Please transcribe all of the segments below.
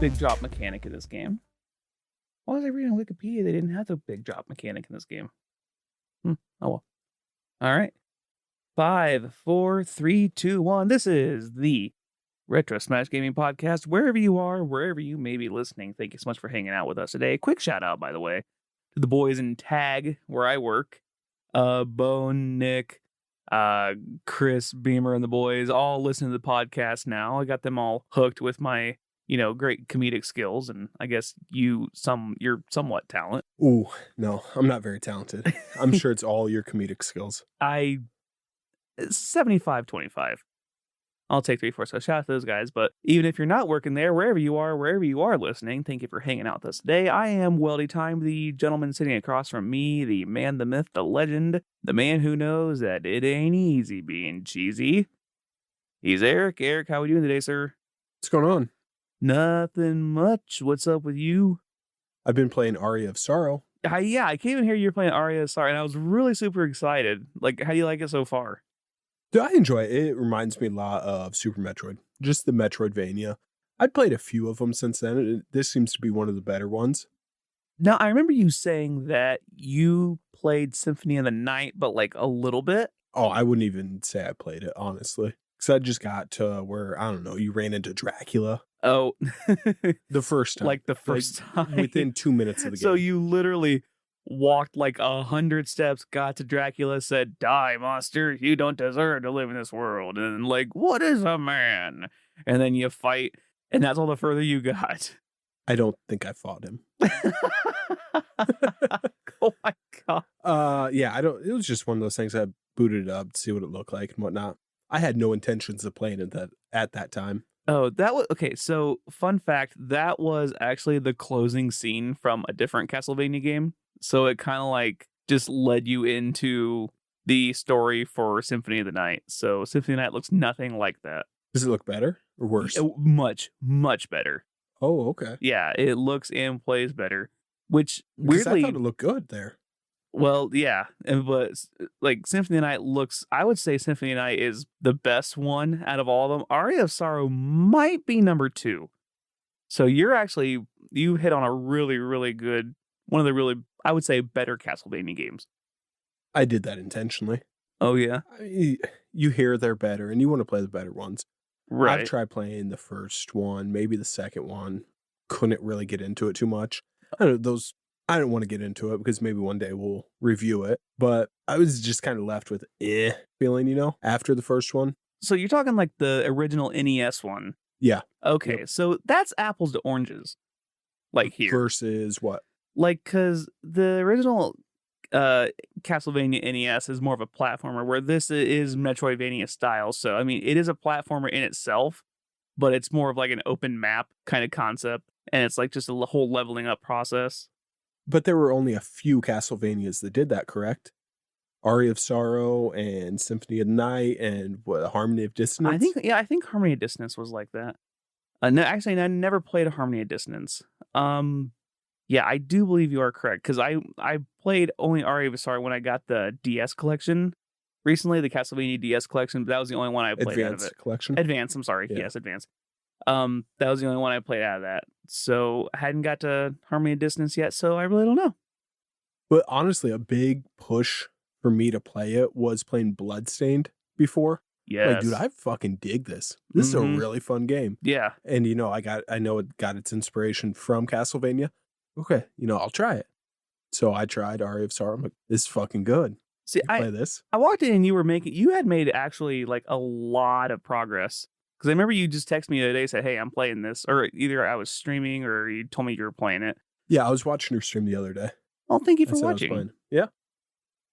big drop mechanic in this game. Why was I reading on Wikipedia they didn't have the big drop mechanic in this game? Oh well. All right. 5, 4, 3, 2, 1. This is the Retro Smash Gaming Podcast. Wherever you are, wherever you may be listening, thank you so much for hanging out with us today. Quick shout out, by the way, to the boys in Tag, where I work. Bone, Nick, Chris, Beamer, and the boys all listen to the podcast now. I got them all hooked with my, great comedic skills, and I guess you're somewhat talent. Ooh, no, I'm not very talented. I'm sure it's all your comedic skills. 75-25. I'll take 3-4. So shout out to those guys. But even if you're not working there, wherever you are listening, thank you for hanging out with us today. I am Weldy Time, the gentleman sitting across from me, the man, the myth, the legend, the man who knows that it ain't easy being cheesy. He's Eric. Eric, how are we doing today, sir? What's going on? Nothing much. What's up with you? I've been playing Aria of Sorrow. I came in here, you're playing Aria of Sorrow, and I was really super excited. Like, how do you like it so far? I enjoy it. It reminds me a lot of Super Metroid, just the Metroidvania. I'd played a few of them since then. This seems to be one of the better ones. Now, I remember you saying that you played Symphony of the Night, but like a little bit. Oh, I wouldn't even say I played it, honestly. Because I just got to where, I don't know, you ran into Dracula. Oh. The first time. Like the first time. Within 2 minutes of the game. So you literally walked like 100 steps, got to Dracula, said, "Die, monster, you don't deserve to live in this world." And like, "What is a man?" And then you fight, and that's all the further you got. I don't think I fought him. Oh my god. Yeah, it was just one of those things. I booted it up to see what it looked like and whatnot. I had no intentions of playing it at that time. Oh, that was okay. So, fun fact, that was actually the closing scene from a different Castlevania game. So it kind of like just led you into the story for Symphony of the Night. So Symphony of the Night looks nothing like that. Does it look better or worse? Much, much better. Oh, okay. Yeah, it looks and plays better. Which because weirdly, I thought it looked good there. Well, yeah, but like Symphony of the Night looks, I would say Symphony of the Night is the best one out of all of them. Aria of Sorrow might be number 2. So you hit on a really, really good, one of the really, I would say, better Castlevania games. I did that intentionally. Oh, yeah? You hear they're better, and you want to play the better ones. Right. I've tried playing the first one, maybe the second one. Couldn't really get into it too much. I didn't want to get into it because maybe one day we'll review it. But I was just kind of left with feeling, after the first one. So you're talking like the original NES one? Yeah. Okay, Yep. So that's apples to oranges. Like here. Versus what? Like, because the original Castlevania NES is more of a platformer, where this is Metroidvania style. So, I mean, it is a platformer in itself, but it's more of like an open map kind of concept. And it's like just a whole leveling up process. But there were only a few Castlevanias that did that, correct? Aria of Sorrow and Symphony of the Night and Harmony of Dissonance? I think Harmony of Dissonance was like that. No, actually, I never played a Harmony of Dissonance. Yeah, I do believe you are correct, because I played only Aria of Sorrow when I got the DS collection recently, the Castlevania DS collection, but that was the only one I played out of it. Collection? Advance, I'm sorry. Yeah. Yes, Advance. That was the only one I played out of that. So I hadn't got to Harmony of Dissonance yet, so I really don't know. But honestly, a big push for me to play it was playing Bloodstained before. Yeah. Like, dude, I fucking dig this. This is a really fun game. Yeah. And I know it got its inspiration from Castlevania. Okay, I'll try it. So I tried Aria of Sorrow. I'm like, this is fucking good. See, play this. I walked in and you had made actually like a lot of progress. Because I remember you just texted me the other day and said, "Hey, I'm playing this." Or either I was streaming or you told me you were playing it. Yeah, I was watching your stream the other day. Oh, thank you for watching. Yeah,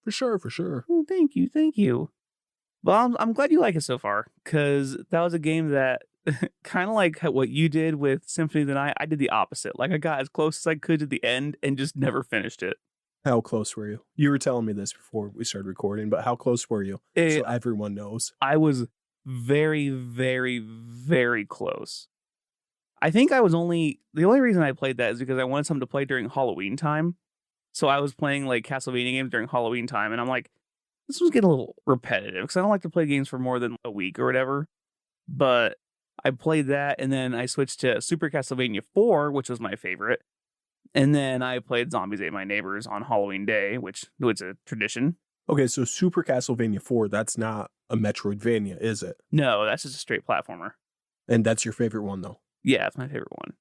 for sure. Oh, thank you. Well, I'm glad you like it so far, because that was a game that kind of like what you did with Symphony of the Night. I did the opposite. Like, I got as close as I could to the end and just never finished it. How close were you? You were telling me this before we started recording, but how close were you? So everyone knows. I was very, very, very close. I think the only reason I played that is because I wanted something to play during Halloween time. So I was playing like Castlevania games during Halloween time, and I'm like, this was getting a little repetitive because I don't like to play games for more than a week or whatever. But I played that, and then I switched to Super Castlevania 4, which was my favorite. And then I played Zombies Ate My Neighbors on Halloween Day, which was a tradition. Okay, so Super Castlevania 4, that's not a Metroidvania, is it? No, that's just a straight platformer. And that's your favorite one, though? Yeah, it's my favorite one.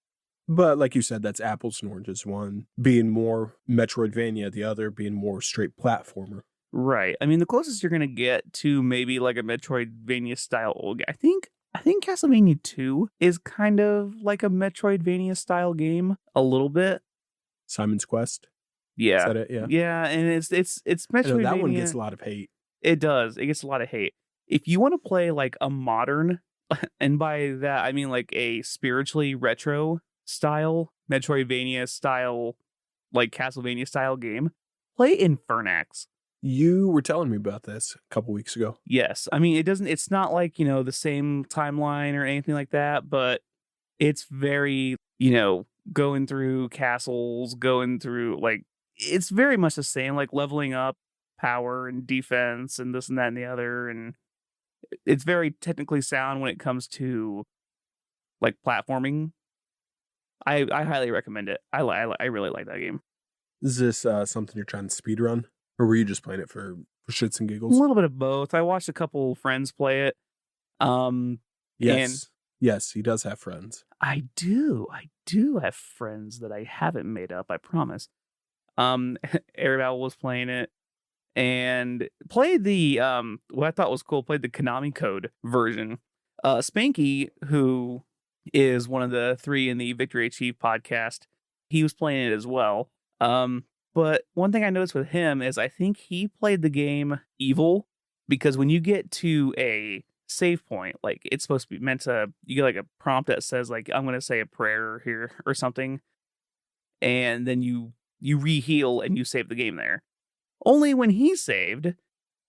But like you said, that's apples and oranges. One being more Metroidvania, the other being more straight platformer. Right. I mean, the closest you're going to get to maybe like a Metroidvania style old game, I think Castlevania 2 is kind of like a Metroidvania style game a little bit. Simon's Quest? Yeah. Is that it? Yeah. Yeah, and it's Metroidvania. I know that one gets a lot of hate. It does. It gets a lot of hate. If you want to play like a modern, and by that I mean like a spiritually retro style, Metroidvania style, like Castlevania style game, play Infernax. You were telling me about this a couple weeks ago. Yes. I mean, it's not like, the same timeline or anything like that, but it's very, going through castles, going through like, it's very much the same, like leveling up power and defense and this and that and the other. And it's very technically sound when it comes to like platforming. I highly recommend it. I really like that game. Is this something you're trying to speedrun? Or were you just playing it for shits and A giggles? little bit of both. I watched a couple friends play it. Yes. Yes, he does have friends. I do have friends that I haven't made up, I promise. Arabelle was playing it and played the what I thought was cool, played the Konami Code version. Spanky, who is one of the three in the Victory Achieve podcast, he was playing it as well. But one thing I noticed with him is I think he played the game evil, because when you get to a save point, like it's supposed to be meant to, you get like a prompt that says like, I'm going to say a prayer here or something. And then you re-heal and you save the game there. Only when he saved,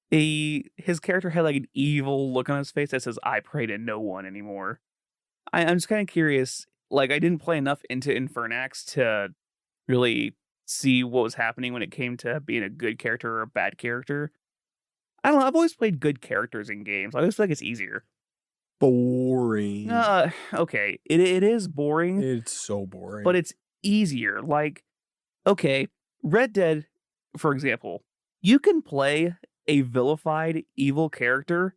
his character had like an evil look on his face that says, I pray to no one anymore. I'm just kind of curious. Like, I didn't play enough into Infernax to really see what was happening when it came to being a good character or a bad character. I don't know. I've always played good characters in games. I always feel like it's easier. Boring. Okay. It is boring. It's so boring. But it's easier. Like, okay, Red Dead, for example, you can play a vilified evil character,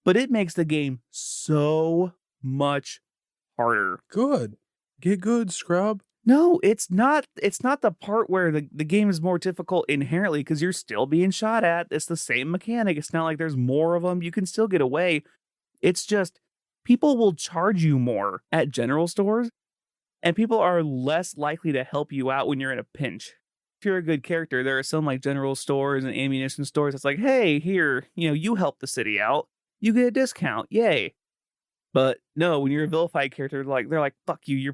but it makes the game so much harder. Good. Get good, scrub. No, it's not. It's not the part where the game is more difficult inherently because you're still being shot at. It's the same mechanic. It's not like there's more of them. You can still get away. It's just people will charge you more at general stores, and people are less likely to help you out when you're in a pinch. If you're a good character, there are some like general stores and ammunition stores that's like, hey, here, you help the city out. You get a discount. Yay. But no, when you're a vilified character, they're like, fuck you, you're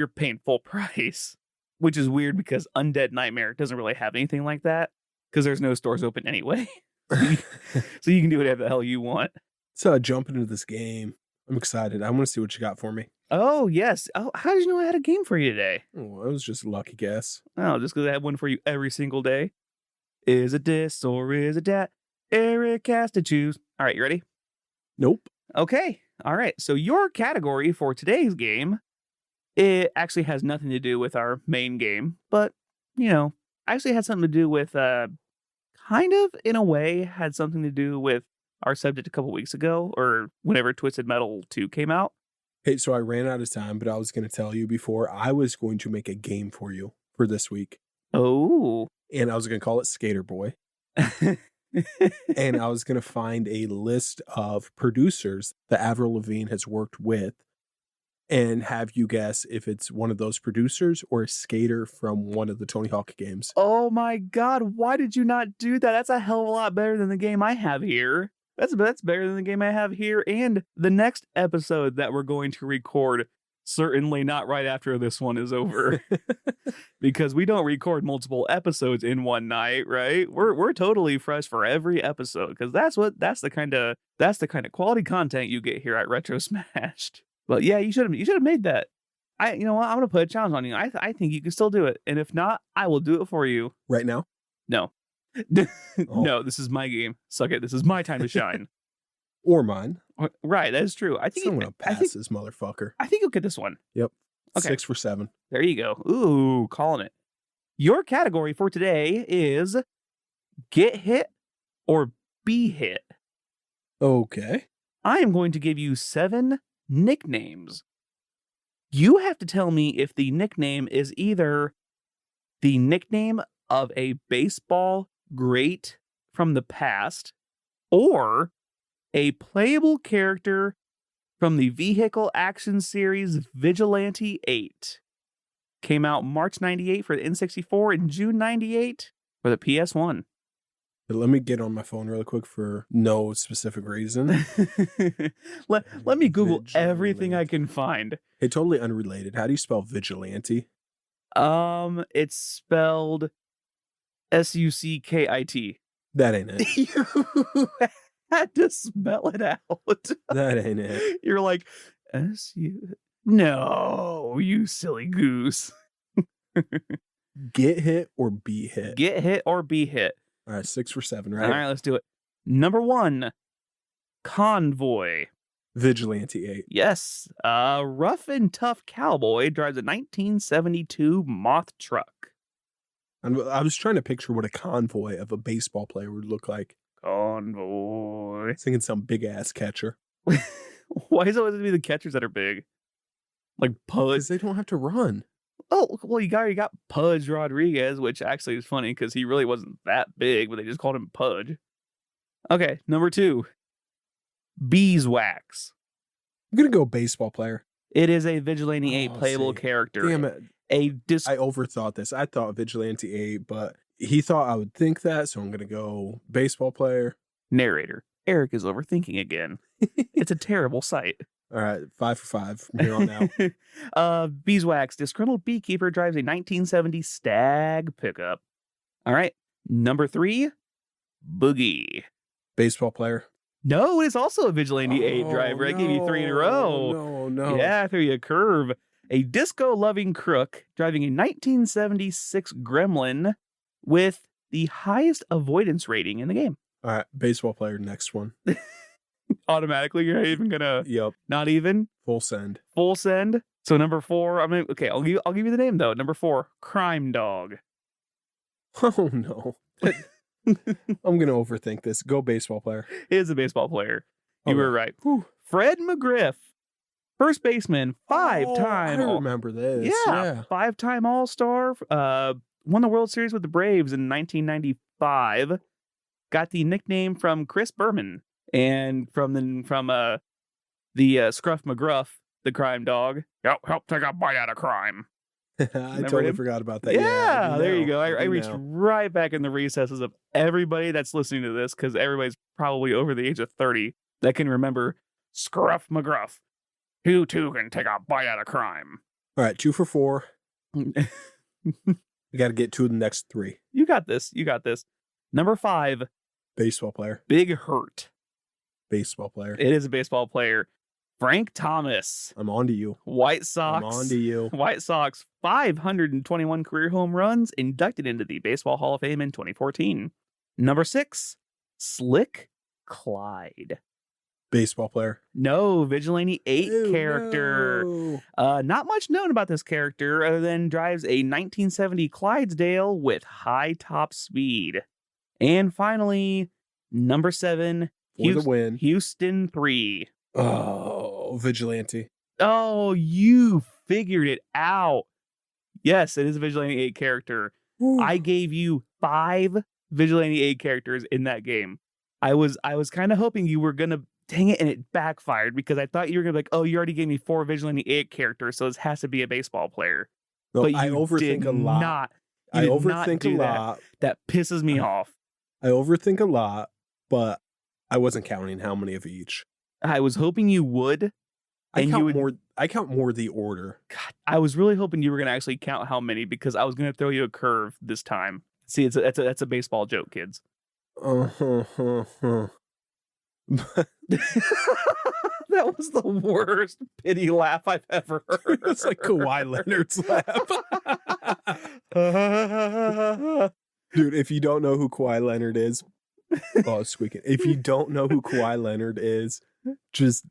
paying full price. Which is weird because Undead Nightmare doesn't really have anything like that because there's no stores open anyway. So you can do whatever the hell you want. So jumping into this game. I'm excited. I want to see what you got for me. Oh, yes. Oh, how did you know I had a game for you today? Oh, that was just a lucky guess. Oh, just because I have one for you every single day. Is it this or is it that? Eric has to choose. All right, you ready? Nope. Okay. All right. So your category for today's game, it actually has nothing to do with our main game, but, actually had something to do with, kind of, in a way, had something to do with our subject a couple weeks ago, or whenever Twisted Metal 2 came out. Hey, so I ran out of time, but I was going to tell you before, I was going to make a game for you for this week. Oh. And I was going to call it Skater Boy. And I was going to find a list of producers that Avril Lavigne has worked with and have you guess if it's one of those producers or a skater from one of the Tony Hawk games. Oh my God. Why did you not do that? That's a hell of a lot better than the game I have here. That's better than the game I have here. And the next episode that we're going to record, certainly not right after this one is over. Because we don't record multiple episodes in one night, right? We're totally fresh for every episode because that's the kind of quality content you get here at Retro Smashed. But yeah, you should have made that. I'm gonna put a challenge on you. I think you can still do it, and if not, I will do it for you right now. No. No, this is my game. Suck it. This is my time to shine. Or mine. Right, that is true. I think I'm gonna pass this motherfucker. I think you'll get this one. Yep. Okay. 6 for 7. There you go. Ooh, calling it. Your category for today is get hit or be hit. Okay. I am going to give you 7 nicknames. You have to tell me if the nickname is either the nickname of a baseball great from the past or a playable character from the vehicle action series Vigilante 8. Came out March 98 for the N64 and June 98 for the PS1. Let me get on my phone really quick for no specific reason. let me Google everything I can find. Hey, totally unrelated. How do you spell vigilante? It's spelled Suckit. That ain't it. You had to spell it out. That ain't it. You're like, No, you silly goose. Get hit or be hit? Get hit or be hit. All right, 6 for 7, right? All right, let's do it. Number 1, Convoy. Vigilante 8. Yes, a rough and tough cowboy drives a 1972 Moth truck. I was trying to picture what a convoy of a baseball player would look like. Convoy. I was thinking some big ass catcher. Why is it always to be the catchers that are big? Like Pudge. Because they don't have to run. Oh, well, you got Pudge Rodriguez, which actually is funny because he really wasn't that big, but they just called him Pudge. Okay, number 2, Beeswax. I'm going to go baseball player. It is a Vigilante 8 playable character. Damn it. I overthought this. I thought Vigilante 8, but he thought I would think that, so I'm going to go baseball player. Narrator. Eric is overthinking again. It's a terrible sight. All right, 5 for 5 from here on out. Beeswax, disgruntled beekeeper, drives a 1970 Stag pickup. All right, number 3, Boogie. Baseball player. No, it's also a Vigilante 8 driver. I gave you 3 in a row. No. Yeah, I threw you a curve. A disco-loving crook driving a 1976 Gremlin with the highest avoidance rating in the game. All right, baseball player, next one. Automatically, you're not even gonna. Yep. Not even. Full send. Full send. So number 4. I'll give you the name though. Number 4, Crime Dog. Oh no. I'm gonna overthink this. Go baseball player. It is a baseball player. You were right. Whew. Fred McGriff, first baseman, 5-time. I remember this. Yeah. 5-time All-Star. Won the World Series with the Braves in 1995. Got the nickname from Chris Berman. And from the Scruff McGruff, the crime dog. Help take a bite out of crime. I totally forgot about that. Yeah, there you go. I reached right back in the recesses of everybody that's listening to this because everybody's probably over the age of 30 that can remember Scruff McGruff. You too can take a bite out of crime. All right, 2 for 4. We got to get 2 of the next 3. You got this. Number 5. Baseball player. Big Hurt. Baseball player. It is a baseball player. Frank Thomas. I'm on to you. White Sox. I'm on to you. White Sox, 521 career home runs, inducted into the Baseball Hall of Fame in 2014. Number 6, Slick Clyde. Baseball player. No, Vigilante 8 character. No. Not much known about this character other than drives a 1970 Clydesdale with high top speed. And finally, number 7, For the win. Houston 3. Oh, Vigilante. Oh, you figured it out. Yes, it is a Vigilante 8 character. Ooh. I gave you 5 Vigilante 8 characters in that game. I was kind of hoping you were going to, dang it, and it backfired because I thought you were going to be like, oh, you already gave me 4 Vigilante 8 characters, so this has to be a baseball player. No, but you I overthink a lot. I overthink a lot. That pisses me off. I overthink a lot, but I wasn't counting how many of each. I was hoping you would. I count more the order. God, I was really hoping you were going to actually count how many because I was going to throw you a curve this time. See, that's a baseball joke, kids. That was the worst pity laugh I've ever heard. It's like Kawhi Leonard's laugh. Dude, if you don't know who Kawhi Leonard is, oh, it's squeaking. If you don't know who Kawhi Leonard is, Just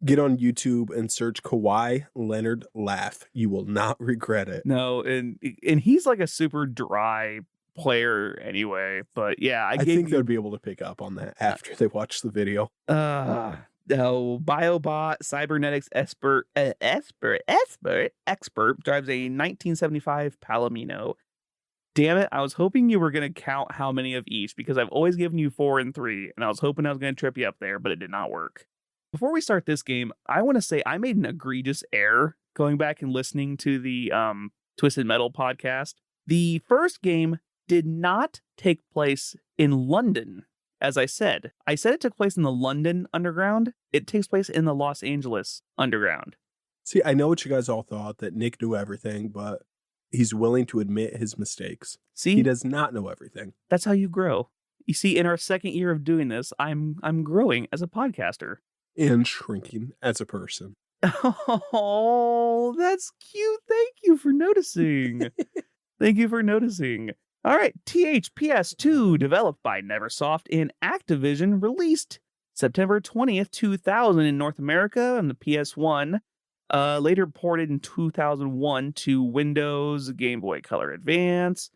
get on YouTube and search Kawhi Leonard laugh. You will not regret it. No, and he's like a super dry player anyway. But yeah, I think they'd be able to pick up on that after they watch the video. BioBot Cybernetics expert drives a 1975 Palomino. Damn it, I was hoping you were going to count how many of each, because I've always given you 4 and 3, and I was hoping I was going to trip you up there, but it did not work. Before we start this game, I want to say I made an egregious error going back and listening to the Twisted Metal podcast. The first game did not take place in London, as I said. I said it took place in the London Underground. It takes place in the Los Angeles Underground. See, I know what you guys all thought, that Nick knew everything, but he's willing to admit his mistakes. See? He does not know everything. That's how you grow. You see, in our second year of doing this, I'm growing as a podcaster. And shrinking as a person. Oh, that's cute. Thank you for noticing. Thank you for noticing. All right, THPS2, developed by Neversoft and Activision, released September 20th, 2000 in North America on the PS1. Later ported in 2001 to Windows, Game Boy Color Advance,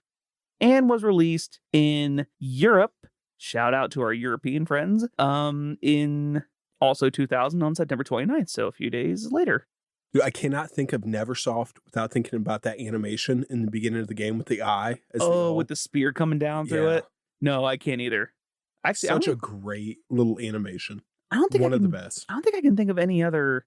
and was released in Europe. Shout out to our European friends. In also 2000 on September 29th, so a few days later. Dude, I cannot think of Neversoft without thinking about that animation in the beginning of the game with the eye. With the spear coming down through it? No, I can't either. Actually, such a great little animation. I don't think of the best. I don't think I can think of any other.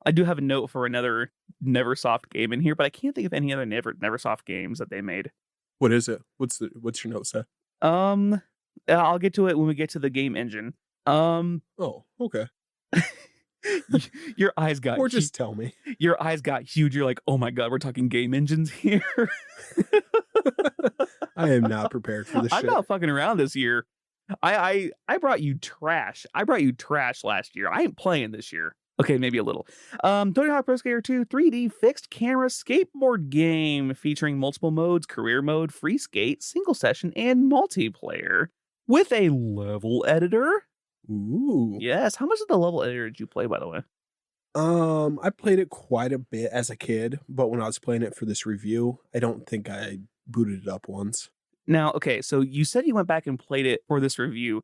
I do have a note for another Neversoft game in here, but I can't think of any other Neversoft games that they made. What is it? What's your note say? I'll get to it when we get to the game engine. Oh, okay. Your eyes got or just tell me. Your eyes got huge. You're like, oh my god, we're talking game engines here. I am not prepared for this shit. I'm not fucking around this year. I brought you trash. I brought you trash last year. I ain't playing this year. Okay, maybe a little. Tony Hawk Pro Skater 2 3D fixed camera skateboard game featuring multiple modes: career mode, free skate, single session, and multiplayer with a level editor. Ooh. Yes. How much of the level editor did you play, by the way? I played it quite a bit as a kid, but when I was playing it for this review, I don't think I booted it up once. Now, okay, so you said you went back and played it for this review.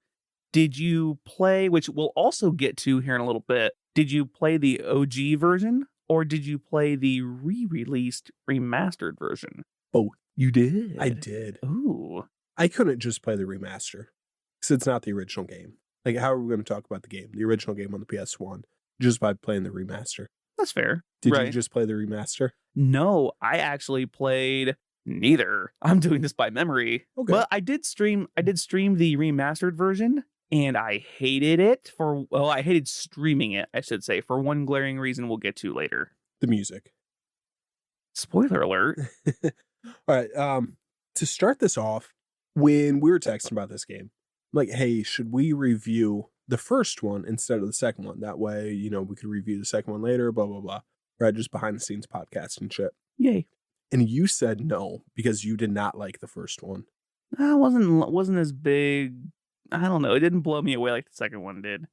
Did you play, which we'll also get to here in a little bit, did you play the OG version or did you play the re-released remastered version? Both. You did? I did. Ooh. I couldn't just play the remaster because it's not the original game. Like, how are we going to talk about the game, the original game on the PS1, just by playing the remaster? That's fair. Did you just play the remaster? No, I actually played neither. I'm doing this by memory. Okay. Well, I did stream the remastered version, and I hated it I hated streaming it, I should say, for one glaring reason we'll get to later. The music. Spoiler alert. All right. To start this off, when we were texting about this game, I'm like, hey, should we review the first one instead of the second one? That way, we could review the second one later, blah, blah, blah. Right? Just behind the scenes podcast and shit. Yay. And you said no because you did not like the first one. I wasn't as big. I don't know. It didn't blow me away like the second one did.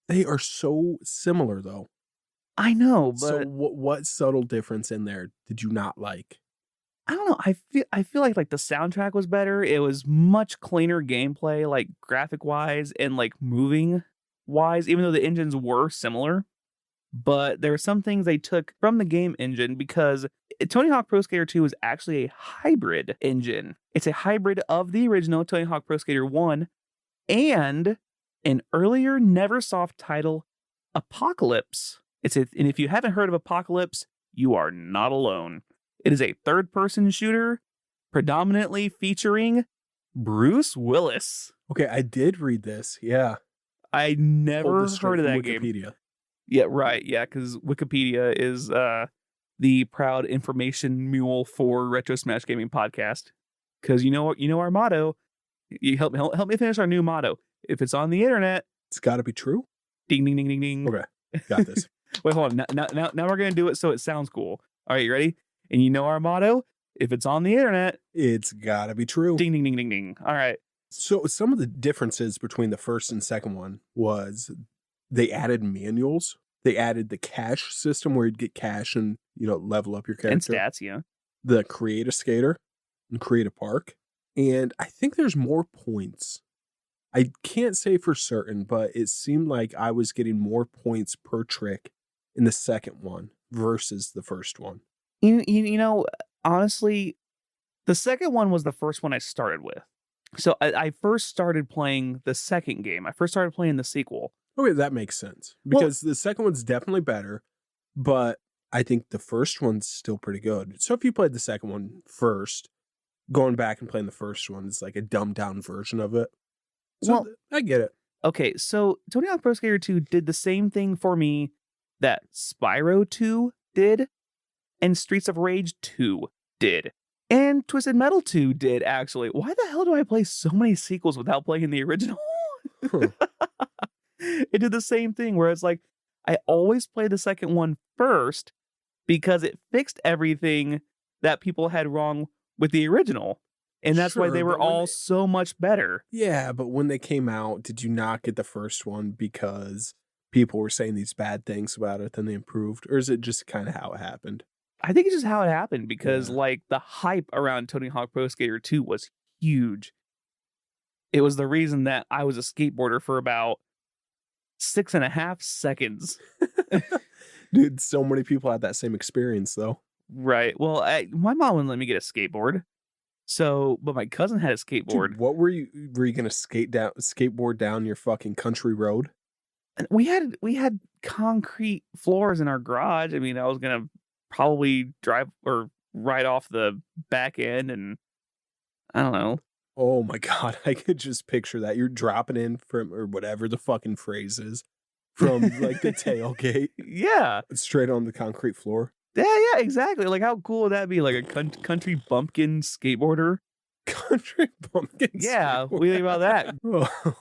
They are so similar, though. I know, but so what subtle difference in there did you not like? I don't know. I feel like the soundtrack was better. It was much cleaner gameplay, like graphic wise and like moving wise, even though the engines were similar. But there are some things they took from the game engine because Tony Hawk Pro Skater 2 is actually a hybrid engine. It's a hybrid of the original Tony Hawk Pro Skater 1 and an earlier Neversoft title, Apocalypse. And if you haven't heard of Apocalypse, you are not alone. It is a third-person shooter, predominantly featuring Bruce Willis. Okay, I did read this. Yeah, I never heard of that Wikipedia. game. Yeah, right. Yeah, because Wikipedia is the proud information mule for Retro Smash Gaming Podcast. Because you know our motto. You help me finish our new motto. If it's on the internet, it's got to be true. Ding ding ding ding ding. Okay, got this. Wait, hold on. Now we're gonna do it so it sounds cool. All right, you ready? And you know our motto. If it's on the internet, it's got to be true. Ding ding ding ding ding. All right. So some of the differences between the first and second one was they added manuals. They added the cash system where you'd get cash and, level up your character. And stats, yeah. The create a skater and create a park. And I think there's more points. I can't say for certain, but it seemed like I was getting more points per trick in the second one versus the first one. Honestly, the second one was the first one I started with. So I first started playing the second game. I first started playing the sequel. Okay, that makes sense. Because the second one's definitely better, but I think the first one's still pretty good. So if you played the second one first, going back and playing the first one is like a dumbed down version of it. So I get it. Okay, so Tony Hawk Pro Skater 2 did the same thing for me that Spyro 2 did, and Streets of Rage 2 did, and Twisted Metal 2 did, actually. Why the hell do I play so many sequels without playing the original? It did the same thing where it's like, I always play the second one first because it fixed everything that people had wrong with the original. And that's why they were all so much better. Yeah, but when they came out, did you not get the first one because people were saying these bad things about it, then they improved? Or is it just kind of how it happened? I think it's just how it happened because, the hype around Tony Hawk Pro Skater 2 was huge. It was the reason that I was a skateboarder for about 6.5 seconds. Dude, so many people had that same experience, though. Right. Well, my mom wouldn't let me get a skateboard. But my cousin had a skateboard. Dude, what were you gonna skateboard down your fucking country road? We had concrete floors in our garage. I mean, I was gonna probably drive or ride off the back end, and I don't know. Oh my god, I could just picture that. You're dropping in from, or whatever the fucking phrase is, from like the tailgate. Yeah. Straight on the concrete floor. Yeah, exactly. Like, how cool would that be? Like a country bumpkin skateboarder? Country bumpkin Yeah, what do you think about that? Oh.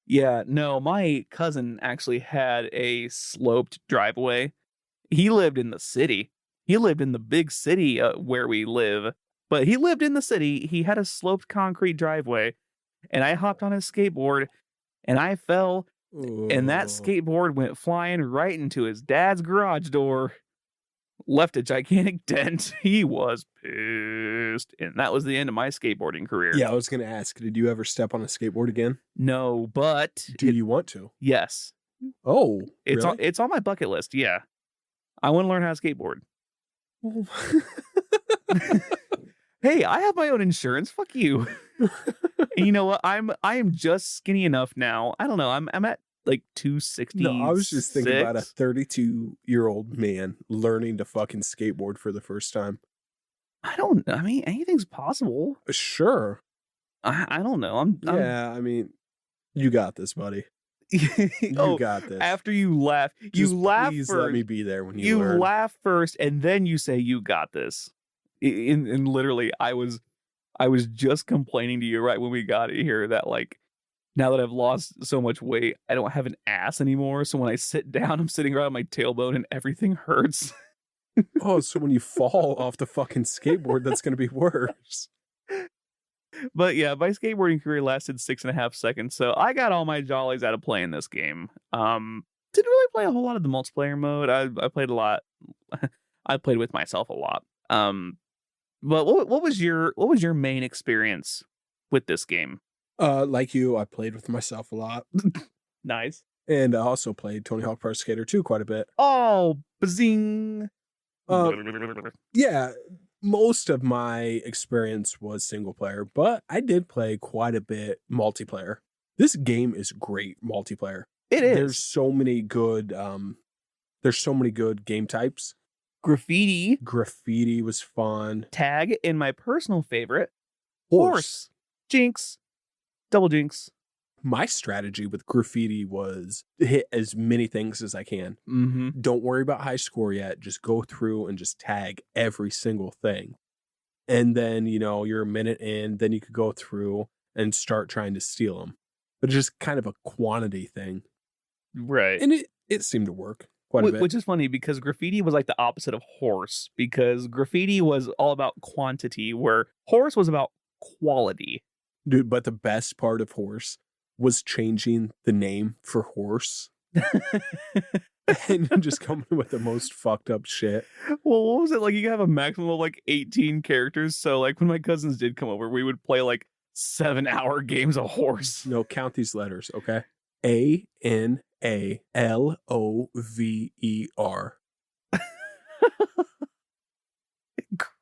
Yeah, no, my cousin actually had a sloped driveway. He lived in the city. He lived in the big city where we live. But he lived in the city. He had a sloped concrete driveway. And I hopped on his skateboard, and I fell. And that skateboard went flying right into his dad's garage door. Left a gigantic dent. He was pissed. And that was the end of my skateboarding career. Yeah, I was going to ask, did you ever step on a skateboard again? No, but... Do you want to? Yes. Oh, it's on my bucket list, yeah. I want to learn how to skateboard. Hey, I have my own insurance. Fuck you. And you know what? I am just skinny enough now. I don't know. I'm at like 260. No, I was just thinking about a 32-year-old man learning to fucking skateboard for the first time. I mean, anything's possible. Sure. I don't know. I mean, you got this, buddy. You got this. After you laugh, please first. Let me be there when you learn. You laugh first, and then you say you got this. And literally, I was just complaining to you right when we got here that, like, now that I've lost so much weight, I don't have an ass anymore. So when I sit down, I'm sitting right on my tailbone and everything hurts. Oh, so when you fall off the fucking skateboard, that's going to be worse. But yeah, my skateboarding career lasted 6.5 seconds. So I got all my jollies out of playing this game. Didn't really play a whole lot of the multiplayer mode. I played a lot. I played with myself a lot. But what was your main experience with this game? Like you, I played with myself a lot. Nice. And I also played Tony Hawk Pro Skater 2 quite a bit. Oh, bazing. Yeah, most of my experience was single player, but I did play quite a bit multiplayer. This game is great multiplayer. It is. There's so many good game types. Graffiti was fun. Tag, and my personal favorite, horse. Jinx. Double jinx. My strategy with graffiti was hit as many things as I can. Mm-hmm. Don't worry about high score yet. Just go through and just tag every single thing. And then, you're a minute in, then you could go through and start trying to steal them. But it's just kind of a quantity thing. Right. And it seemed to work quite a bit. Which is funny because graffiti was like the opposite of horse, because graffiti was all about quantity, where horse was about quality. Dude, but the best part of horse was changing the name for horse and just coming with the most fucked up shit. Well, what was it? Like, you have a maximum of like 18 characters. So, like, when my cousins did come over, we would play like 7-hour games of horse. No, count these letters, okay? ANALOVER.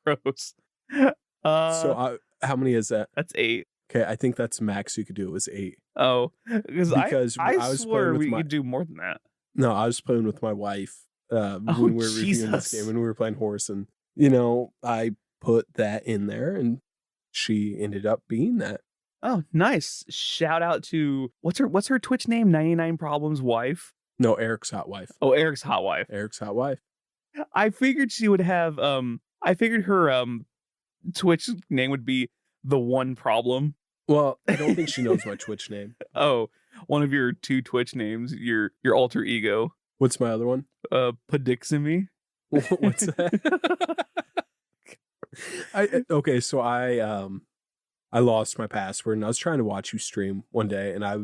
Gross. So how many is that? That's 8. Okay, I think that's max you could do is 8. Oh, because I was swear playing with we could do more than that. No, I was playing with my wife when we were reviewing this game, when we were playing horse, and I put that in there, and she ended up being that. Oh, nice! Shout out to what's her Twitch name? 99 Problems wife. No, Eric's hot wife. Oh, Eric's hot wife. Eric's hot wife. I figured she would have. I figured her Twitch name would be The One Problem. Well, I don't think she knows my Twitch name. Oh, one of your 2 Twitch names, your alter ego. What's my other one? Padiximi. What's that? Okay, so I lost my password, and I was trying to watch you stream one day, and I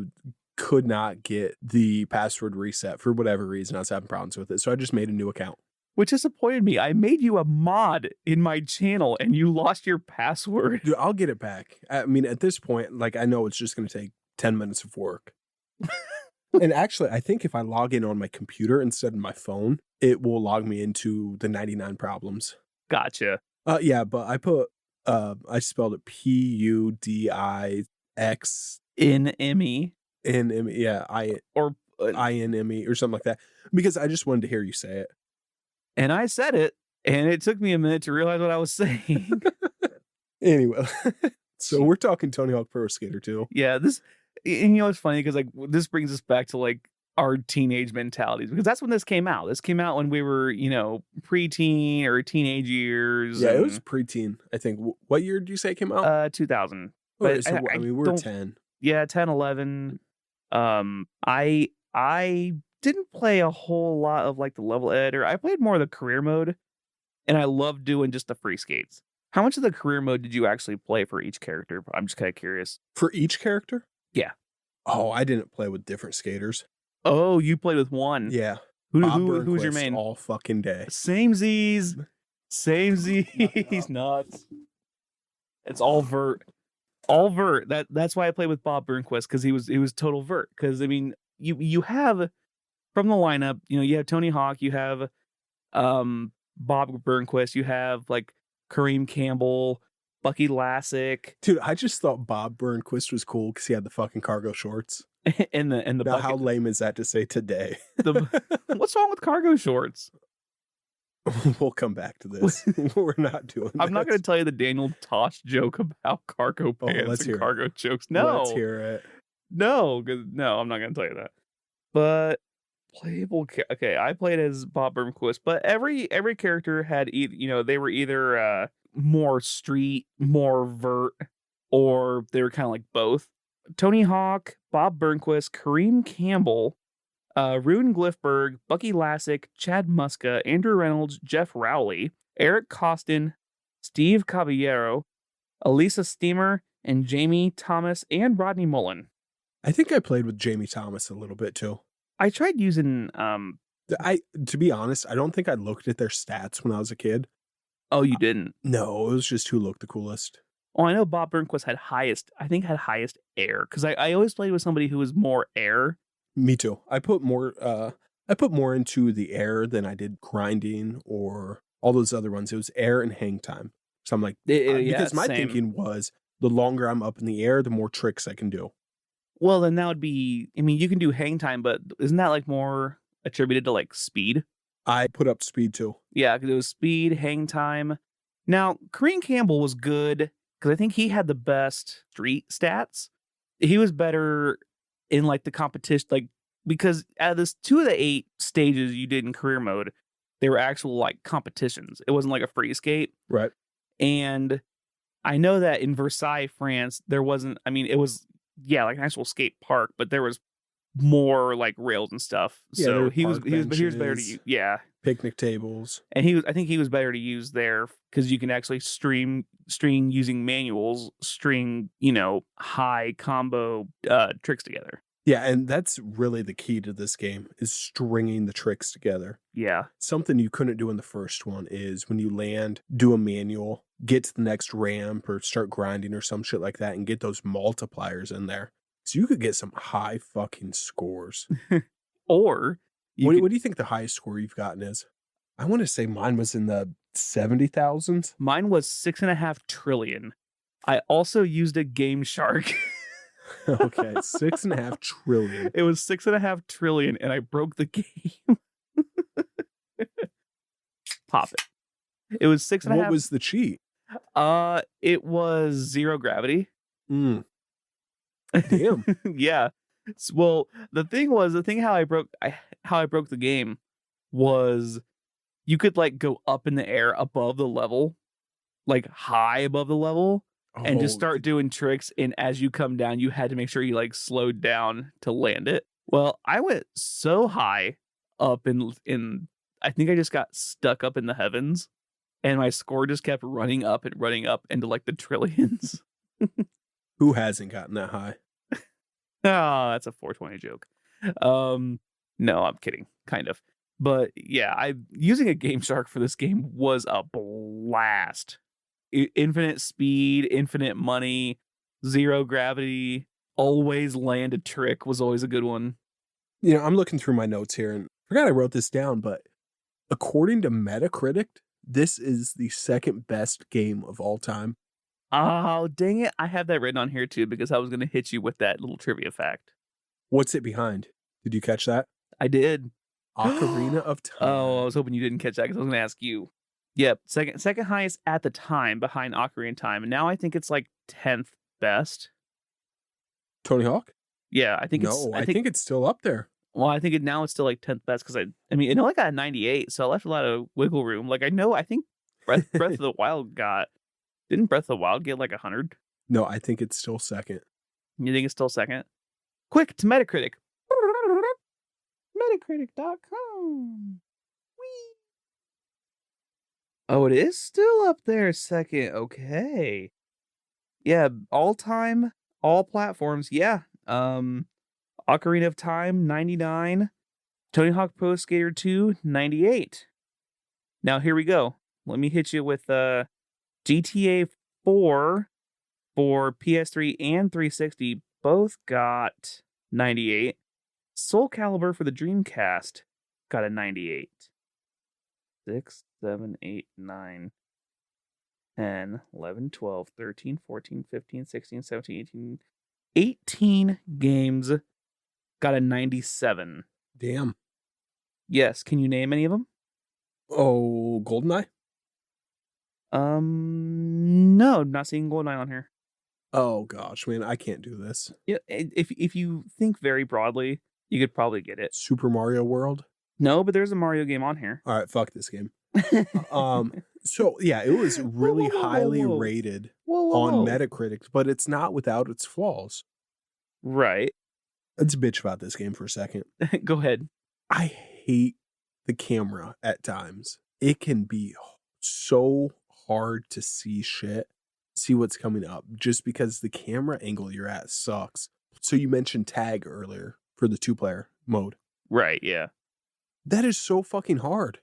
could not get the password reset for whatever reason. I was having problems with it, so I just made a new account. Which disappointed me. I made you a mod in my channel and you lost your password. Dude, I'll get it back. I mean, at this point, like, I know it's just going to take 10 minutes of work. And actually, I think if I log in on my computer instead of my phone, it will log me into the 99 Problems. Gotcha. Yeah, but I spelled it PUDIX. NME. NME, yeah, INME or something like that. Because I just wanted to hear you say it. And I said it, and it took me a minute to realize what I was saying. Anyway, so we're talking Tony Hawk Pro Skater 2. Yeah, and it's funny because like this brings us back to like our teenage mentalities, because that's when this came out. This came out when we were, preteen or teenage years. Yeah, it was preteen, I think. What year did you say it came out? 2000. Okay, But so I mean, we were 10. Yeah, 10, 11. I didn't play a whole lot of like the level editor. I played more of the career mode, and I loved doing just the free skates. How much of the career mode did you actually play for each character? I'm just kind of curious. For each character? Yeah. Oh, I didn't play with different skaters. Oh, you played with one. Yeah. Who's your main? All fucking day. Same Z's. Nuts. It's all vert. All vert. That's why I played with Bob Burnquist, because he was total vert. Because I mean, you have from the lineup, you have Tony Hawk, you have Bob Burnquist, you have like Kareem Campbell, Bucky Lassick. Dude, I just thought Bob Burnquist was cool because he had the fucking cargo shorts. and the now, bucket. How lame is that to say today? What's wrong with cargo shorts? We'll come back to this. We're not doing I'm not going to tell you the Daniel Tosh joke about cargo pants and cargo jokes. No. Let's hear it. No, I'm not going to tell you that. But playable. Okay, I played as Bob Burnquist, but every character had they were either more street, more vert, or they were kind of like both. Tony Hawk, Bob Burnquist, Kareem Campbell, Rune Glifberg, Bucky Lassick, Chad Muska, Andrew Reynolds, Jeff Rowley, Eric Costin, Steve Caballero, Elisa Steamer, and Jamie Thomas, and Rodney Mullen. I think I played with Jamie Thomas a little bit too. I tried using to be honest, I don't think I looked at their stats when I was a kid. Oh, you didn't? No, it was just who looked the coolest. Oh, I know Bob Burnquist had highest air, because I always played with somebody who was more air. Me too. I put more into the air than I did grinding or all those other ones. It was air and hang time. So I'm like, because my thinking was the longer I'm up in the air, the more tricks I can do. Well, then that would be, I mean, you can do hang time, but isn't that like more attributed to like speed? I put up speed too. Yeah, because it was speed, hang time. Now, Kareem Campbell was good because I think he had the best street stats. He was better in like the competition, like, because out of this 2 of the 8 stages you did in career mode, they were actual like competitions. It wasn't like a free skate. Right. And I know that in Versailles, France, there wasn't, I mean, it was, yeah, like an actual skate park, but there was more like rails and stuff. Yeah, so he was better to use. Yeah. Picnic tables. And I think he was better to use there because you can actually string using manuals, high combo tricks together. Yeah, and that's really the key to this game is stringing the tricks together. Yeah. Something you couldn't do in the first one is when you land, do a manual, get to the next ramp or start grinding or some shit like that and get those multipliers in there. So you could get some high fucking scores. Or What do you think the highest score you've gotten is? I want to say mine was in the 70,000s. Mine was 6.5 trillion. I also used a Game Shark. Okay, 6.5 trillion. It was 6.5 trillion, and I broke the game. Pop it. It was 6.5. What was the cheat? It was zero gravity. Damn. Yeah. Well, the thing how I broke the game was you could like go up in the air above the level, like high above the level, and just start doing tricks. And as you come down, you had to make sure you like slowed down to land it. Well, I went so high up in I think I just got stuck up in the heavens, and my score just kept running up into like the trillions. Who hasn't gotten that high? Oh, that's a 420 joke. No, I'm kidding, kind of. But yeah, using a Game Shark for this game was a blast. Infinite speed, infinite money, zero gravity, always land a trick was always a good one. You know, I'm looking through my notes here and I forgot I wrote this down, but according to Metacritic, this is the second best game of all time. Oh, dang it. I have that written on here too because I was going to hit you with that little trivia fact. What's it behind? Did you catch that? I did. Ocarina of Time. Oh, I was hoping you didn't catch that because I was going to ask you. Yep, second highest at the time behind Ocarina of Time. And now I think it's like 10th best. Tony Hawk? Yeah, I think I think it's still up there. Well, I think now it's still like 10th best because I mean, it only got a 98, so I left a lot of wiggle room. Like I think Breath of the Wild didn't Breath of the Wild get like 100? No, I think it's still second. You think it's still second? Quick to Metacritic. Metacritic.com. Whee! Oh, it is still up there second. Okay. Yeah, all time, all platforms. Yeah. Ocarina of Time 99, Tony Hawk Pro Skater 2 98. Now here we go. Let me hit you with GTA 4 for PS3 and 360 both got 98. Soul Calibur for the Dreamcast got a 98. 6, 7, 8, 9, 10, 11, 12, 13, 14, 15, 16, 17, 18. 18 games got a 97. Damn. Yes. Can you name any of them? Oh, GoldenEye? No, not seeing GoldenEye on here. Oh gosh, man, I can't do this. Yeah, if you think very broadly, you could probably get it. Super Mario World? No, but there's a Mario game on here. All right, fuck this game. So yeah, it was really highly rated on Metacritic, but it's not without its flaws. Right. Let's bitch about this game for a second. Go ahead. I hate the camera at times. It can be so hard to see what's coming up, just because the camera angle you're at sucks. So you mentioned tag earlier for the 2-player mode. Right, yeah. That is so fucking hard.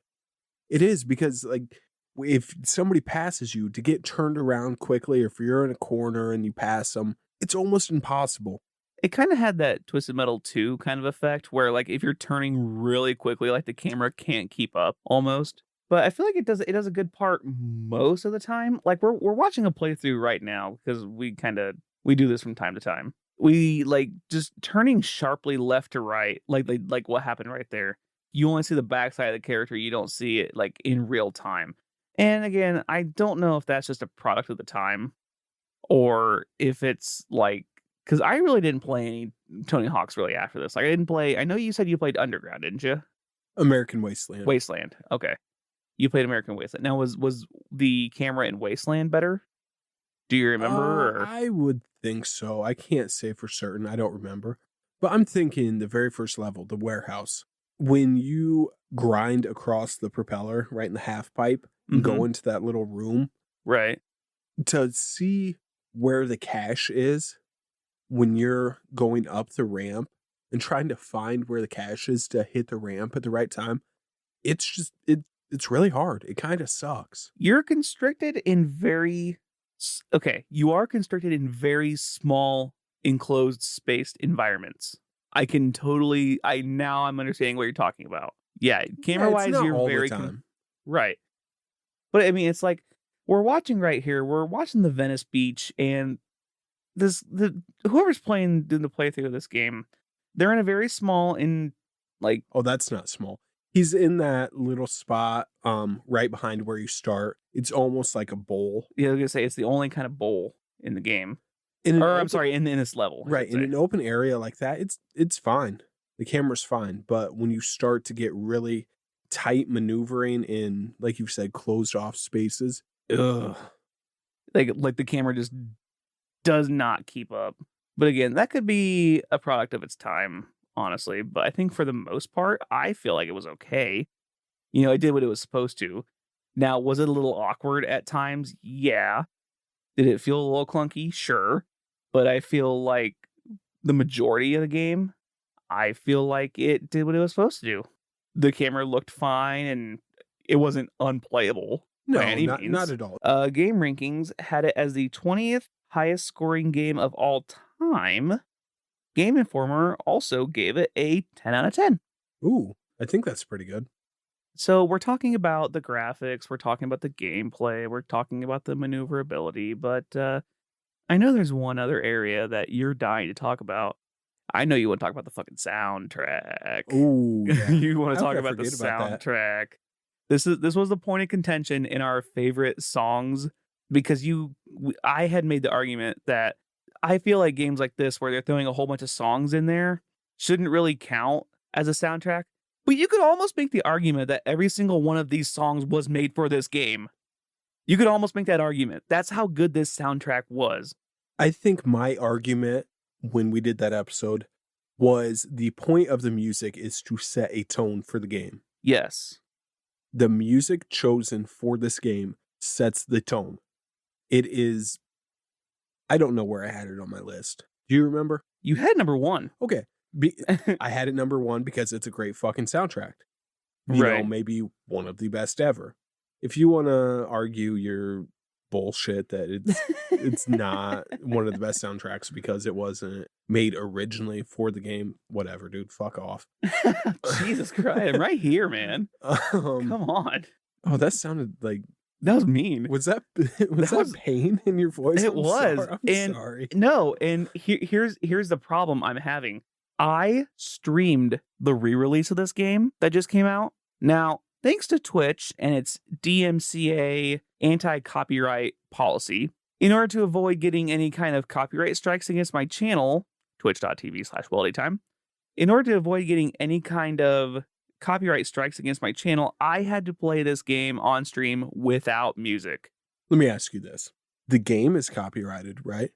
It is, because like if somebody passes you, to get turned around quickly, or if you're in a corner and you pass them, it's almost impossible. It kind of had that Twisted Metal 2 kind of effect where like if you're turning really quickly, like the camera can't keep up almost. But I feel like it does a good part most of the time. Like we're watching a playthrough right now because we do this from time to time. We like just turning sharply left to right, like what happened right there. You only see the backside of the character, you don't see it like in real time. And again, I don't know if that's just a product of the time or if it's like, because I really didn't play any Tony Hawk's really after this. Like I know you said you played Underground, didn't you? American Wasteland. Wasteland. Okay. You played American Wasteland. Now, was the camera in Wasteland better? Do you remember? I would think so. I can't say for certain. I don't remember. But I'm thinking the very first level, the warehouse. When you grind across the propeller right in the half pipe and go into that little room. Right. To see where the cache is when you're going up the ramp, and trying to find where the cache is to hit the ramp at the right time, it's really hard. It kind of sucks. You're constricted in you are constricted in very small, enclosed, spaced environments. I'm understanding what you're talking about. Yeah, camera-wise, it's not you're all very... the time. Right. But I mean, it's like, we're watching right here, we're watching the Venice Beach, and whoever's doing the playthrough of this game, they're in a very small, Oh, that's not small. He's in that little spot right behind where you start. It's almost like a bowl. Yeah, I was gonna say, it's the only kind of bowl in the game. In this level. Right, in an open area like that, it's fine. The camera's fine. But when you start to get really tight maneuvering in, like you said, closed off spaces, ugh. Like the camera just does not keep up. But again, that could be a product of its time, honestly. But I think for the most part, I feel like it was okay. It did what it was supposed to. Now, was it a little awkward at times? Yeah. Did it feel a little clunky? Sure. But I feel like the majority of the game, I feel like it did what it was supposed to do. The camera looked fine, and it wasn't unplayable. No, by any means. Not at all. Game Rankings had it as the 20th highest scoring game of all time. Game Informer also gave it a 10 out of 10. Ooh, I think that's pretty good. So we're talking about the graphics, we're talking about the gameplay, we're talking about the maneuverability, but I know there's one other area that you're dying to talk about. I know you want to talk about the fucking soundtrack. Ooh, yeah. You want to talk about the soundtrack. This was the point of contention in our favorite songs, because I had made the argument that I feel like games like this, where they're throwing a whole bunch of songs in there, shouldn't really count as a soundtrack. But you could almost make the argument that every single one of these songs was made for this game. You could almost make that argument. That's how good this soundtrack was. I think my argument when we did that episode was the point of the music is to set a tone for the game. Yes. The music chosen for this game sets the tone. It is... I don't know where I had it on my list. Do you remember? You had number 1. Okay. I had it number 1 because it's a great fucking soundtrack. You know, maybe one of the best ever. If you want to argue your bullshit that it's not one of the best soundtracks because it wasn't made originally for the game, whatever, dude. Fuck off. Jesus Christ. I'm right here, man. Come on. Oh, that sounded like... That was mean. Was that pain in your voice? It was. I'm sorry. No, and here's the problem I'm having. I streamed the re-release of this game that just came out. Now, thanks to Twitch and its DMCA anti-copyright policy, in order to avoid getting any kind of copyright strikes against my channel, twitch.tv/WeldyTime, in order to avoid getting any kind of copyright strikes against my channel, I had to play this game on stream without music. Let me ask you this. The game is copyrighted, right?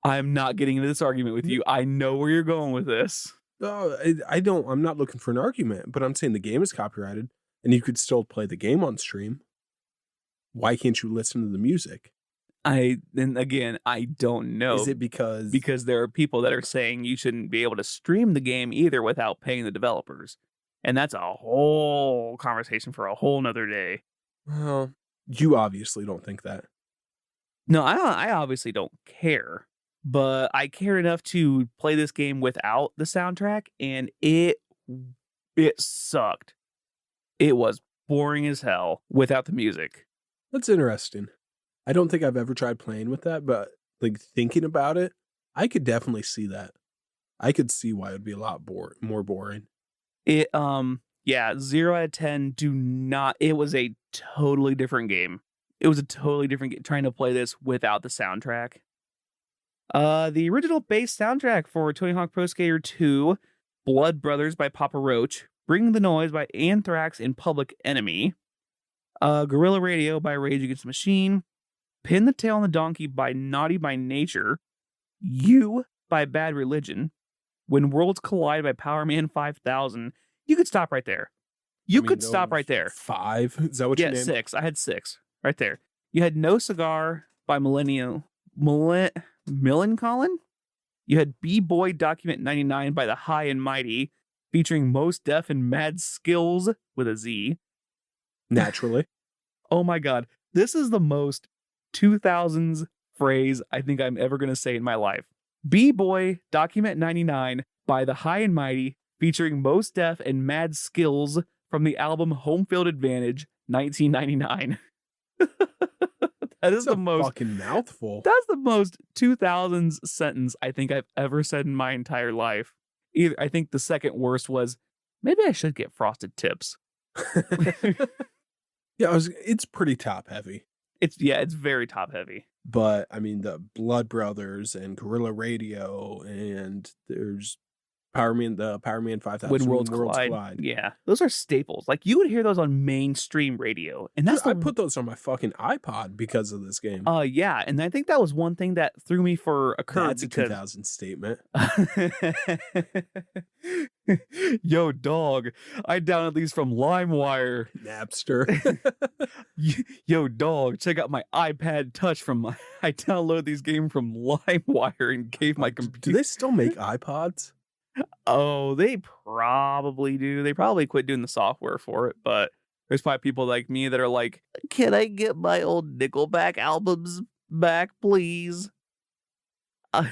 I'm not getting into this argument with you. I know where you're going with this. I'm not looking for an argument, but I'm saying the game is copyrighted and you could still play the game on stream. Why can't you listen to the music? I don't know. Is it because there are people that are saying you shouldn't be able to stream the game either without paying the developers? And that's a whole conversation for a whole nother day. Well, you obviously don't think that. No, I obviously don't care. But I care enough to play this game without the soundtrack, and it sucked. It was boring as hell without the music. That's interesting. I don't think I've ever tried playing with that, but like thinking about it, I could definitely see that. I could see why it would be a lot more boring. 0 out of 10, do not. It was a totally different game. It was a totally different game trying to play this without the soundtrack. The original bass soundtrack for Tony Hawk Pro Skater 2, Blood Brothers by Papa Roach, Bring the Noise by Anthrax and Public Enemy, Guerrilla Radio by Rage Against the Machine, Pin the Tail on the Donkey by Naughty by Nature, You by Bad Religion, When Worlds Collide by Power Man 5000. You could stop right there. You could stop right there. 5? Is that what you named? 6. I had 6 right there. You had No Cigar by Millencolin. You had B-Boy Document 99 by the High and Mighty, featuring Mos Def and Mad Skills with a Z. Naturally. Oh my God. This is the most 2000s phrase I think I'm ever going to say in my life. B-Boy Document 99 by the High and Mighty, featuring Mos Def and Mad Skills from the album Home Field Advantage, 1999. That is the most fucking mouthful. That's the most 2000s sentence I think I've ever said in my entire life. I think the second worst was, maybe I should get frosted tips. Yeah, it's pretty top heavy. It's very top heavy. But I mean, the Blood Brothers and Guerrilla Radio, and there's the Power Man 5000. When Worlds Collide. Yeah, those are staples. Like, you would hear those on mainstream radio, and that's I put those on my fucking iPod because of this game. Yeah, and I think that was one thing that threw me for a curve. That's a 2000 statement. Yo, dog, I downloaded these from LimeWire. Napster. Yo, dog, check out my iPad Touch I downloaded these games from LimeWire and gave my computer. Do they still make iPods? Oh, they probably do. They probably quit doing the software for it, but there's probably people like me that are like, can I get my old Nickelback albums back, please? A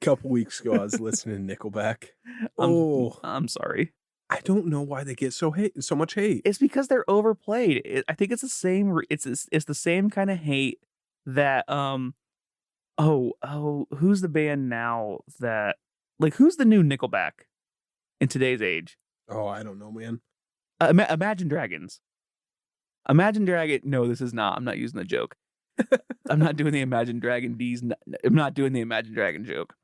couple weeks ago, I was listening to Nickelback. I'm sorry. I don't know why they get so much hate. It's because they're overplayed. I think it's the same. It's the same kind of hate that who's the band now that, like, who's the new Nickelback in today's age? Oh, I don't know, man. Imagine Dragons. No, this is not. I'm not using the joke. I'm not doing the Imagine Dragon D's. I'm not doing the Imagine Dragon joke.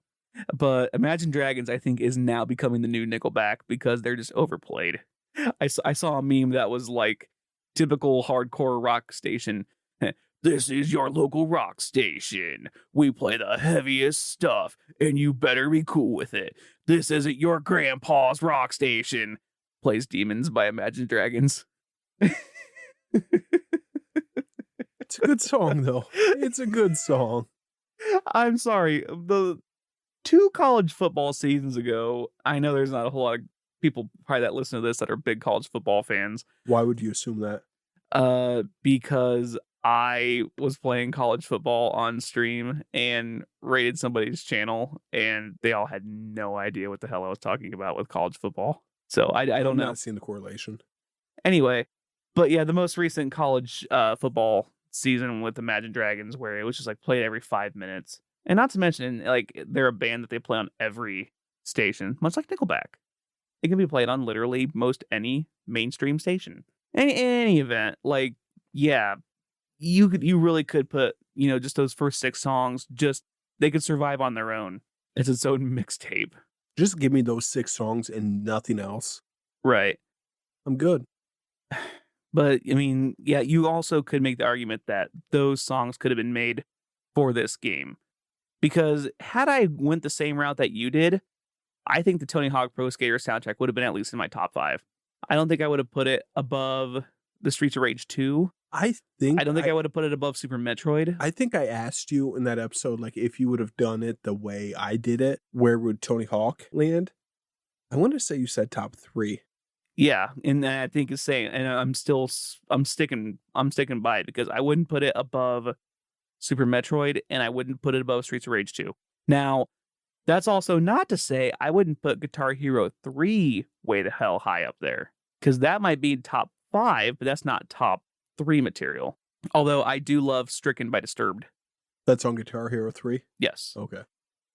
But Imagine Dragons, I think, is now becoming the new Nickelback because they're just overplayed. I saw a meme that was like, typical hardcore rock station. This is your local rock station. We play the heaviest stuff, and you better be cool with it. This isn't your grandpa's rock station. Plays Demons by Imagine Dragons. It's a good song, though. It's a good song. I'm sorry. The 2 college football seasons ago, I know there's not a whole lot of people probably that listen to this that are big college football fans. Why would you assume that? Because I was playing college football on stream and raided somebody's channel, and they all had no idea what the hell I was talking about with college football. So I don't know. I'm not seeing the correlation. Anyway, but yeah, the most recent college football season with Imagine Dragons, where it was just like played every 5 minutes. And not to mention, like, they're a band that they play on every station, much like Nickelback. It can be played on literally most any mainstream station. Any event, like, yeah, you really could put, just those first 6 songs, they could survive on their own. It's its own mixtape. Just give me those 6 songs and nothing else. Right. I'm good. But, I mean, yeah, you also could make the argument that those songs could have been made for this game. Because had I went the same route that you did, I think the Tony Hawk Pro Skater soundtrack would have been at least in my top 5. I don't think I would have put it above the Streets of Rage 2. I don't think I would have put it above Super Metroid. I think I asked you in that episode, like, if you would have done it the way I did it, where would Tony Hawk land? I want to say you said top 3. Yeah, and I think it's saying, and I'm sticking by it, because I wouldn't put it above Super Metroid, and I wouldn't put it above Streets of Rage 2. Now, that's also not to say I wouldn't put Guitar Hero 3 way the hell high up there, because that might be top 5, but that's not top 3 material. Although I do love Stricken by Disturbed. That's on Guitar Hero 3? Yes. Okay.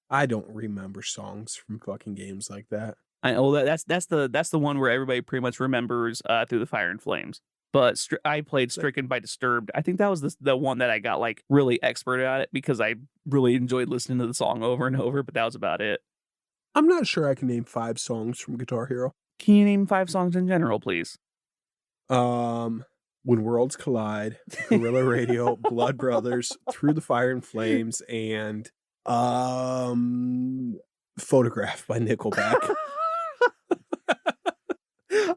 I don't remember songs from fucking games like that. I know that's the one where everybody pretty much remembers Through the Fire and Flames. But I played Stricken by Disturbed. I think that was the one that I got like really expert at it, because I really enjoyed listening to the song over and over, but that was about it. I'm not sure I can name 5 songs from Guitar Hero. Can you name 5 songs in general, please? When Worlds Collide, Guerrilla Radio, Blood Brothers, Through the Fire and Flames, and Photograph by Nickelback.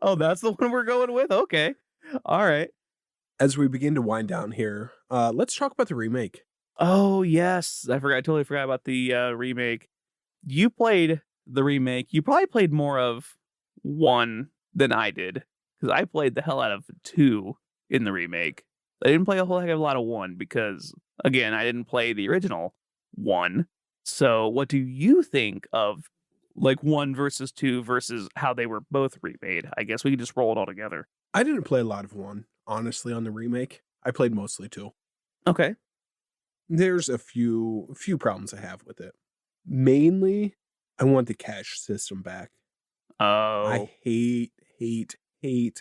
Oh, that's the one we're going with? Okay. All right. As we begin to wind down here, let's talk about the remake. Oh, yes. I totally forgot about the remake. you played the remake. You probably played more of 1 than I did, because I played the hell out of 2 in the remake. I didn't play a whole heck of a lot of 1 because, again, I didn't play the original 1. So what do you think of like 1 versus 2 versus how they were both remade? I guess we could just roll it all together. I didn't play a lot of 1, honestly, on the remake. I played mostly 2. Okay. There's a few problems I have with it. Mainly, I want the cash system back. Oh. I hate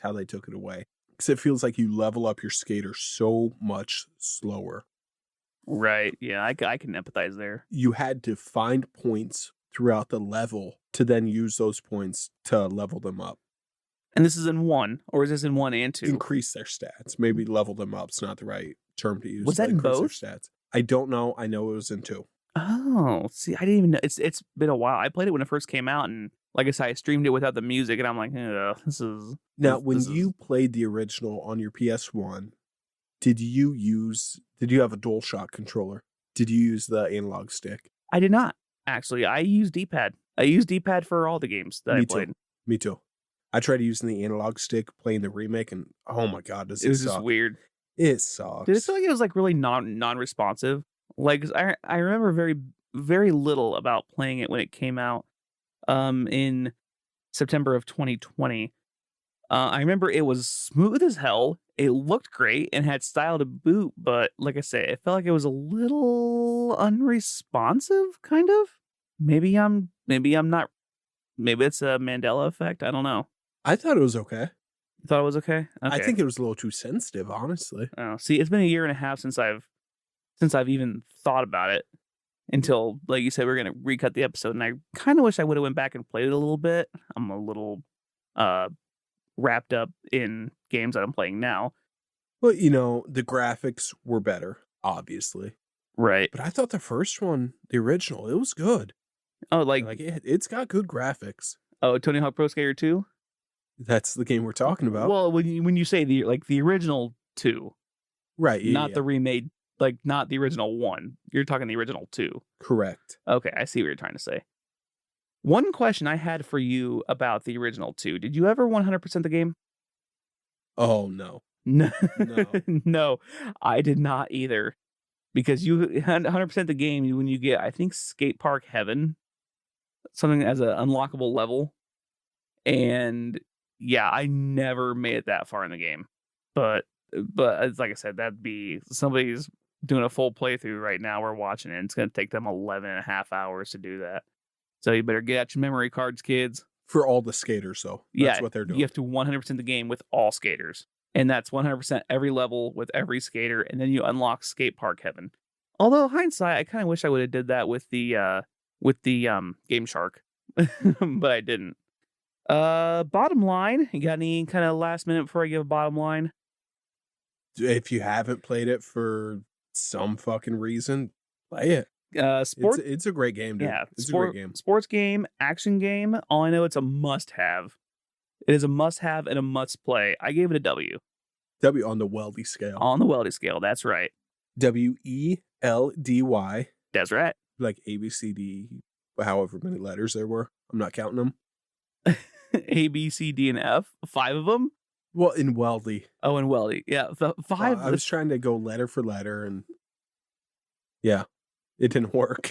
how they took it away. Because it feels like you level up your skater so much slower. Right. Yeah, I can empathize there. You had to find points throughout the level to then use those points to level them up. And this is in 1, or is this in 1 and 2? Increase their stats. Maybe level them up's not the right term to use. Was that in both? Their stats. I don't know. I know it was in 2. Oh, see, I didn't even know. It's been a while. I played it when it first came out, and like I said, I streamed it without the music, and I'm like, this is... Now, when you played the original on your PS1, did you have a DualShock controller? Did you use the analog stick? I did not, actually. I used D-pad. I used D-pad for all the games that I played. Me too. I tried using the analog stick playing the remake, and oh my god, does it suck. It was just weird. It sucks. Did it feel like it was like really non-responsive? Like, I remember very, very little about playing it when it came out in September of 2020. I remember it was smooth as hell. It looked great and had style to boot, but like I say, it felt like it was a little unresponsive, kind of. Maybe I'm not. Maybe it's a Mandela effect. I don't know. I thought it was okay. You thought it was okay? I think it was a little too sensitive, honestly. Oh, see, it's been a year and a half since I've even thought about it. Until, like you said, we're gonna recut the episode, and I kind of wish I would have went back and played it a little bit. I'm a little wrapped up in games that I'm playing now. Well, the graphics were better, obviously. Right. But I thought the first one, the original, it was good. Oh, like it's got good graphics. Oh, Tony Hawk Pro Skater 2? That's the game we're talking about. Well, when you say the original 2, right? Yeah, not the remade, like not the original 1. You're talking the original 2. Correct. Okay, I see what you're trying to say. One question I had for you about the original 2: did you ever 100% the game? Oh no, no, no, I did not either. Because you 100% the game when you get, I think, Skate Park Heaven, something as an unlockable level, and yeah, I never made it that far in the game. But it's like I said, that'd be somebody's doing a full playthrough right now. We're watching it. And it's going to take them 11 and a half hours to do that. So you better get out your memory cards, kids. For all the skaters, though. That's what they're doing. You have to 100% the game with all skaters. And that's 100% every level with every skater. And then you unlock Skate Park Heaven. Although, hindsight, I kind of wish I would have did that with the Game Shark. But I didn't. Bottom line, you got any kind of last minute before I give a bottom line? If you haven't played it for some fucking reason, play it. It's a great game, dude. Yeah, it's a great game. Sports game, action game. All I know, it's a must-have. It is a must-have and a must-play. I gave it a W. W on the Weldy scale. On the Weldy scale, that's right. WELDY. That's right. Like ABCD, however many letters there were. I'm not counting them. A, B, C, D, and F. 5 of them? Well, in Weldy. Oh, in Weldy. Yeah, 5. I was trying to go letter for letter, and yeah, it didn't work.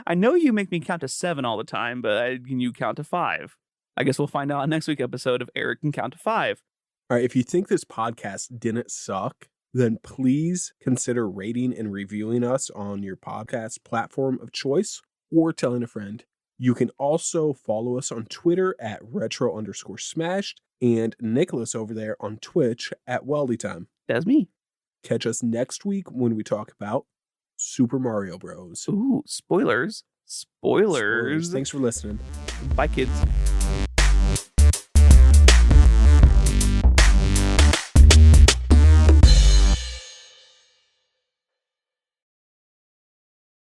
I know you make me count to 7 all the time, but can you count to 5? I guess we'll find out on next week's episode if Eric can count to 5. All right, if you think this podcast didn't suck, then please consider rating and reviewing us on your podcast platform of choice or telling a friend. You can also follow us on Twitter at retro_smashed and Nicholas over there on Twitch at WeldyTime. That's me. Catch us next week when we talk about Super Mario Bros. Ooh, spoilers. Spoilers. Thanks for listening. Bye, kids.